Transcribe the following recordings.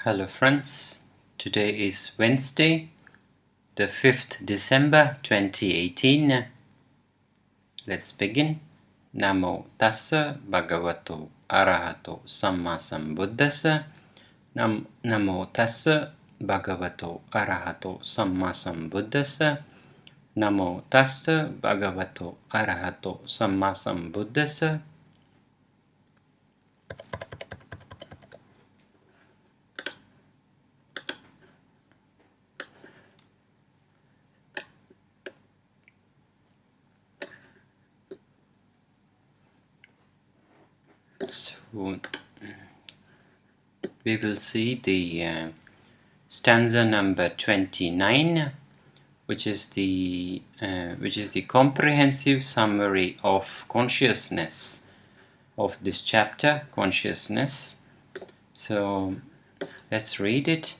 Hello friends, today is Wednesday, the 5th December 2018. Let's begin. Namo tassa bhagavato arahato samma sambuddhassa. Namo tassa bhagavato arahato samma sambuddhassa. Namo tassa bhagavato arahato samma sambuddhassa. So we will see the stanza number 29, which is the comprehensive summary of consciousness of this chapter, consciousness. So let's read it.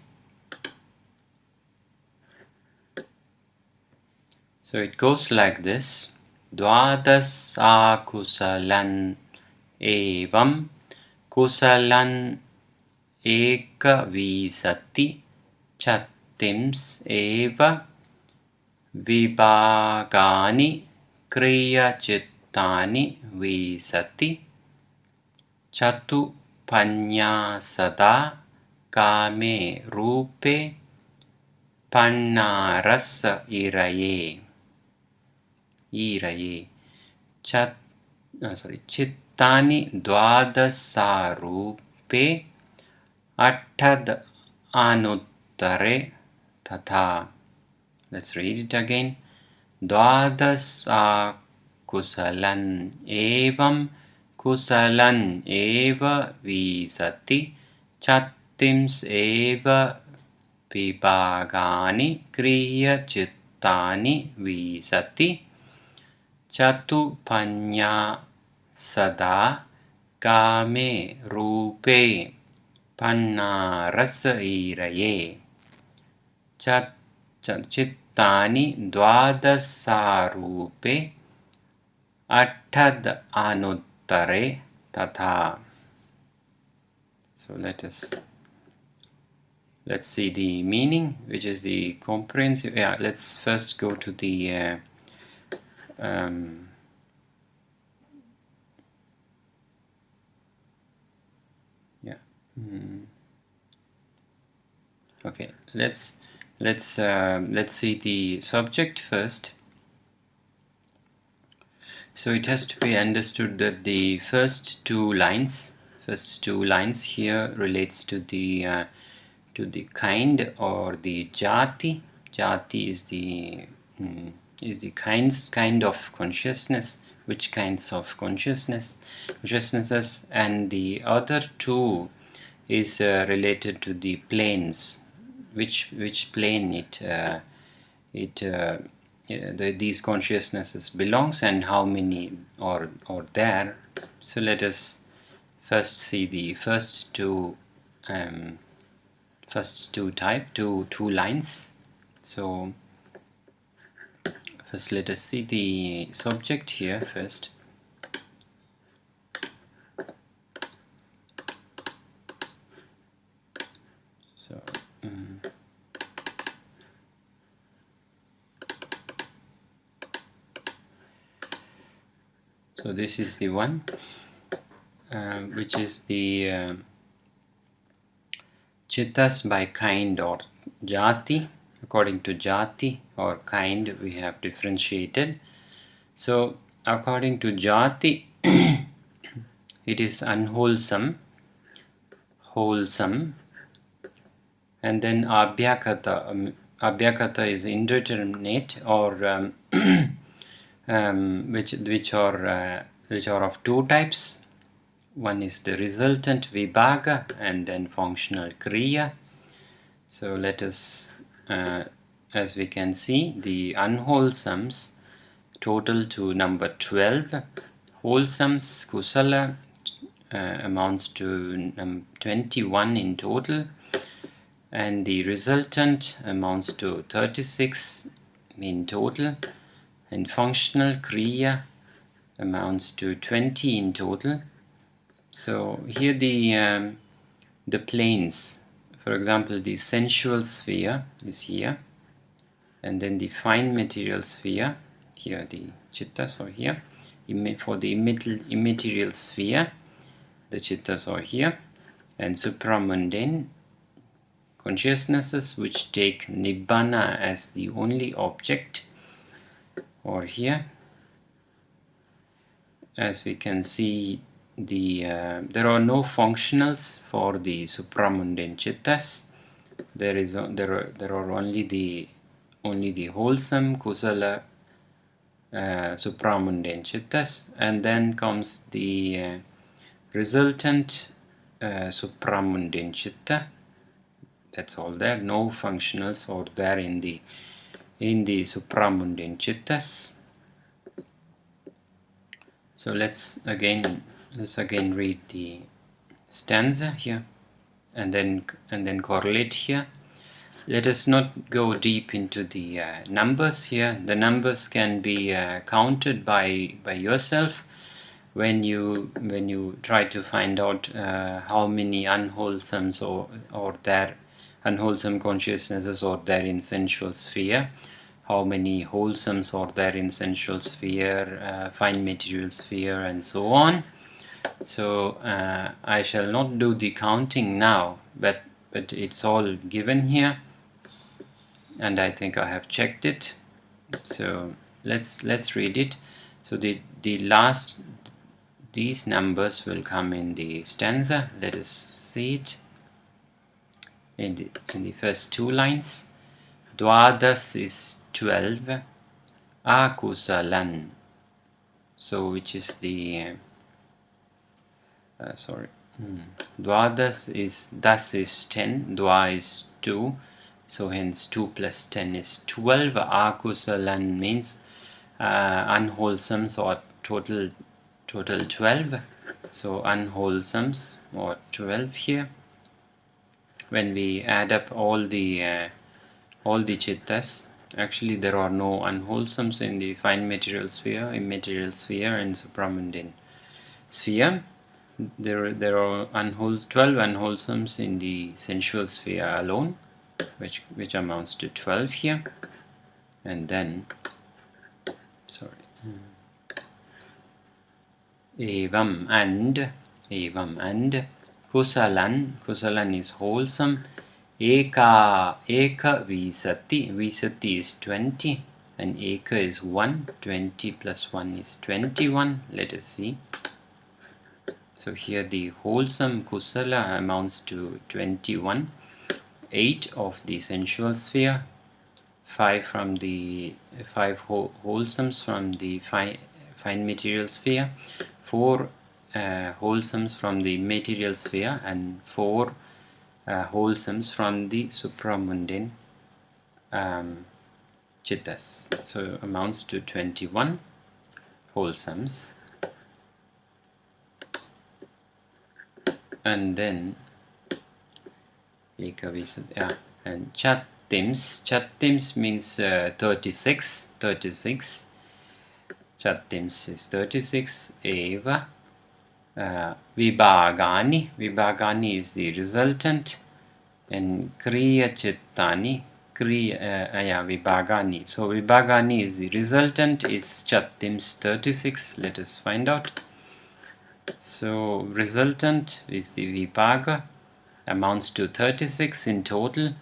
So it goes like this: Dvadas akusalan evam kusalan eka visati chattims eva vibhagani kriya chittani visati chatu panya sada kame rupe panna rasa iraye chittani dvadasarupe attad anuttare tatha. Let's read it again. Dvadasa kusalan evam kusalan eva visati chattims eva vibhagani kriya chittani visati chatu panya sada kame rupe panna rasa iraye chittani dvadasarupe attad anuttare tatha. So let's see the meaning, which is the comprehensive. Let's first go to the okay, let's see the subject first. So it has to be understood that the first two lines here relates to the kind or the jati. Jati is the kind of consciousness, which kinds of consciousnesses, and the other two is related to the planes, which plane these consciousnesses belongs and how many are there. So let us first see the first two lines. So first let us see the subject here first. So this is the one which is the chittas by kind or jati. According to jati or kind, we have differentiated. So according to jati, it is unwholesome, wholesome, and then abhyakata is indeterminate or which are of two types. One is the resultant vibhaga and then functional kriya. So let us, as we can see, the unwholesomes total to number 12. Wholesomes kusala amounts to 21 in total, and the resultant amounts to 36 in total, and functional kriya amounts to 20 in total. So here the planes, for For example, the sensual sphere is here, and then the fine material sphere, here the chittas are here. For the immaterial sphere, the chittas are here, and supramundane consciousnesses which take nibbana as the only object or here. As we can see, there are no functionals for the supramundane chittas. There are only the wholesome kusala supramundane chittas, and then comes the resultant supramundane chitta. That's all there. No functionals are there in the supramundane chittas. So let's again read the stanza here, and then correlate here. Let us not go deep into the numbers here. The numbers can be counted by yourself when you try to find out how many unwholesome consciousnesses are there in sensual sphere, how many wholesomes are there in sensual sphere, fine material sphere, and so on. So I shall not do the counting now, but it's all given here, and I think I have checked it. So let's read it. So these numbers will come in the stanza. Let us see it in the first two lines. Dvadas is 12, akusalan. So which is the Dvadas is 10, Dva is 2, so hence 2 plus 10 is 12. Akusalan means unwholesomes, or total 12. So unwholesomes or 12 here. When we add up all the chittas, actually there are no unwholesomes in the fine material sphere, immaterial sphere, and supramundane sphere. There are 12 unwholesomes in the sensual sphere alone, which amounts to 12 here. And then evam and kusalan is wholesome. Eka visati is 20, and eka is 1. 20 plus 1 is 21. Let us see. So here the wholesome kusala amounts to 21, 8 of the sensual sphere, 5 wholesomes from the fine material sphere, 4 wholesomes from the material sphere, and 4 wholesomes from the supramundane chittas. So amounts to 21 wholesomes. And then and chattims means 36. Chattims is 36. Eva vibhagani is the resultant, and kriya chittani vibhagani. So vibhagani is the resultant, is chattims 36. Let us find out. So resultant is the vibhaga, amounts to 36 in total.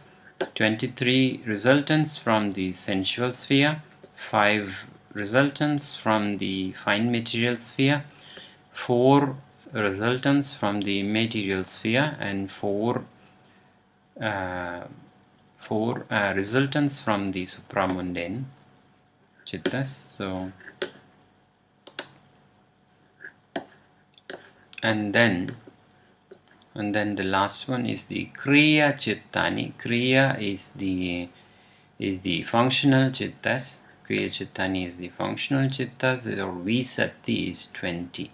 23 resultants from the sensual sphere, 5 resultants from the fine material sphere, 4 resultants from the material sphere, and 4 resultants from the supramundane chittas. So and then the last one is the kriya chittani. Kriya is the functional chittas. Kriya chittani is the functional chittas. Or visati is 20,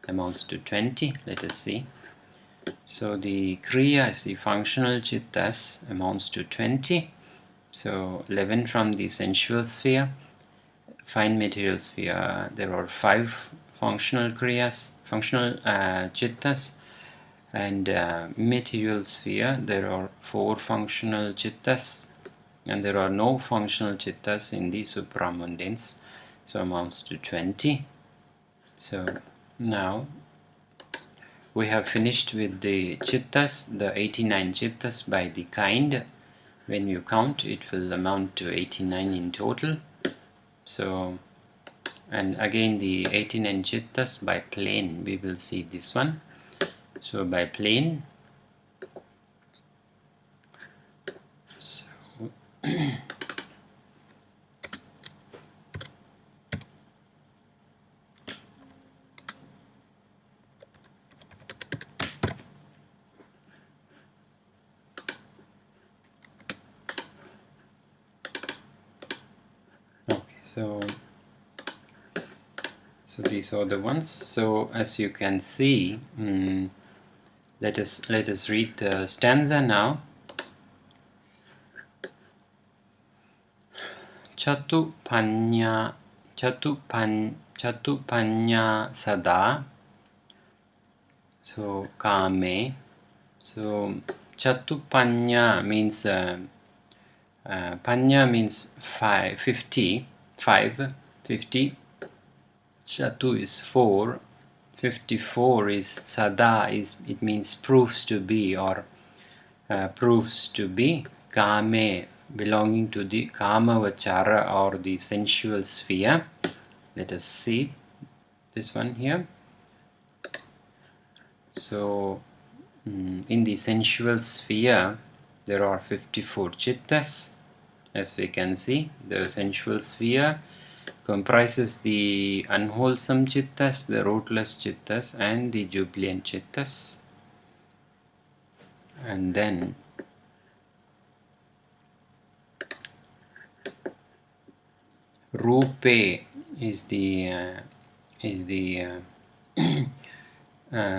amounts to 20. Let us see. So the kriya is the functional chittas, amounts to 20. So 11 from the sensual sphere, fine material sphere. There are 5 functional kriyas, functional chittas, And material sphere, there are 4 functional chittas, and there are no functional chittas in the supramundans, so amounts to 20. So now we have finished with the chittas, the 89 chittas by the kind. When you count, it will amount to 89 in total. So, and again the 89 chittas by plane, we will see this one. So by plane, so so these are the ones. So as you can see, let us read the stanza now. Chatupanya sada. So kame. So Chatupanya means panya means 50. Chatu is 4. 54 is sada, it means proves to be, or proves to be. Kame, belonging to the kama vachara, or the sensual sphere. Let us see this one here. So in the sensual sphere there are 54 chittas. As we can see, the sensual sphere comprises the unwholesome chittas, the rootless chittas, and the jubilant chittas. And then rupe is the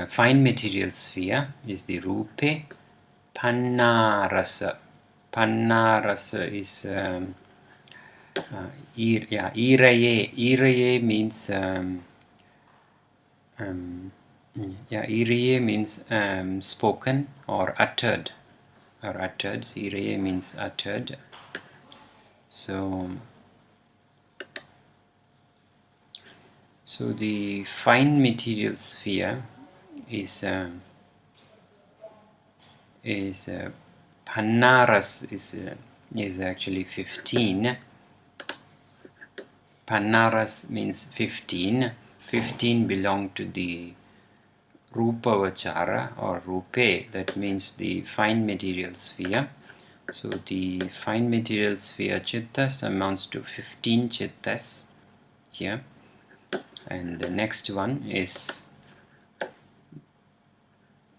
fine material sphere, is the rupe. Pannarasa is iraye means iraye means spoken or uttered. Iraye means uttered. So the fine material sphere is Pannaras is actually 15. Pannaras means 15. 15 belong to the Rupa Vachara or Rupe, that means the fine material sphere. So the fine material sphere chittas amounts to 15 chittas here. And the next one is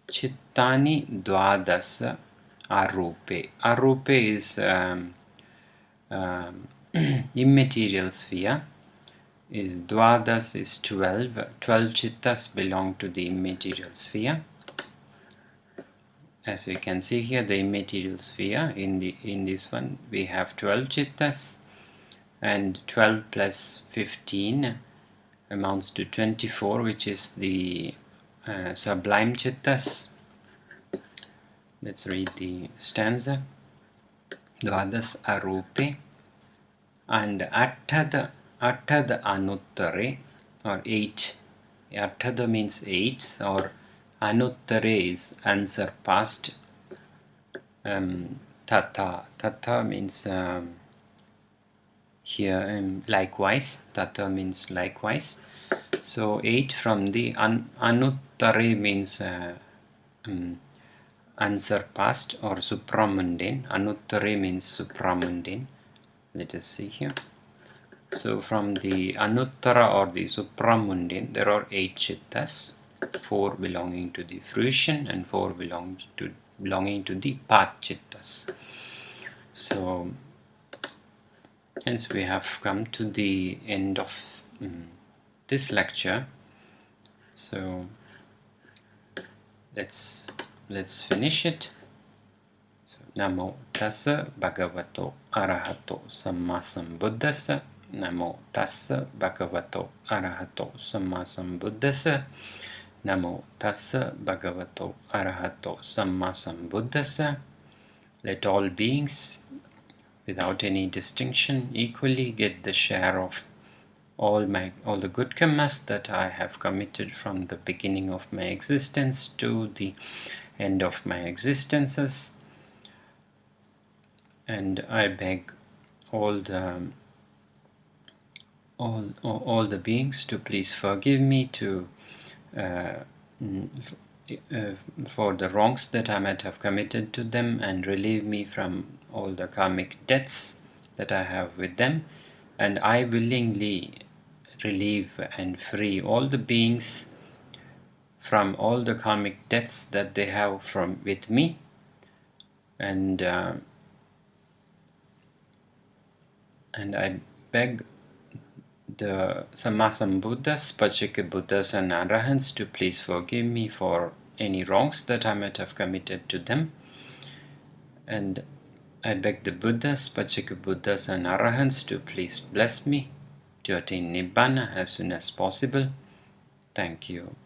Chittani Dwadasa Arupe. Arupe is immaterial sphere. Is Dwadas is 12. 12 chittas belong to the immaterial sphere. As we can see here, the immaterial sphere, in this one we have 12 chittas, and 12 plus 15 amounts to 24, which is the sublime chittas. Let's read the stanza. Dvadas arupe, and atthada anuttare, or 8. Atthada means 8, or anuttare is unsurpassed. Tata means here likewise. Tata means likewise. So 8 from the anuttare means unsurpassed or supramundane. Anuttare means supramundane. Let us see here. So from the anuttara or the supramundane there are 8 chittas, 4 belonging to the fruition and 4 belonging to the path chittas. So hence we have come to the end of this lecture. So let's finish it. So, Namo tassa bhagavato arahato sammasambuddhassa. Namo tassa bhagavato arahato sammasambuddhassa. Namo tassa bhagavato arahato samma sambuddhassa. Let all beings, without any distinction, equally get the share of all the good karmas that I have committed from the beginning of my existence to the end of my existences. And I beg all the beings to please forgive me for the wrongs that I might have committed to them, and relieve me from all the karmic debts that I have with them. And I willingly relieve and free all the beings from all the karmic debts that they have with me. And I beg the Sammasambuddhas, Pachika Buddhas and Arahants to please forgive me for any wrongs that I might have committed to them. And I beg the Buddhas, Pachika Buddhas and Arahants to please bless me to attain Nibbana as soon as possible. Thank you.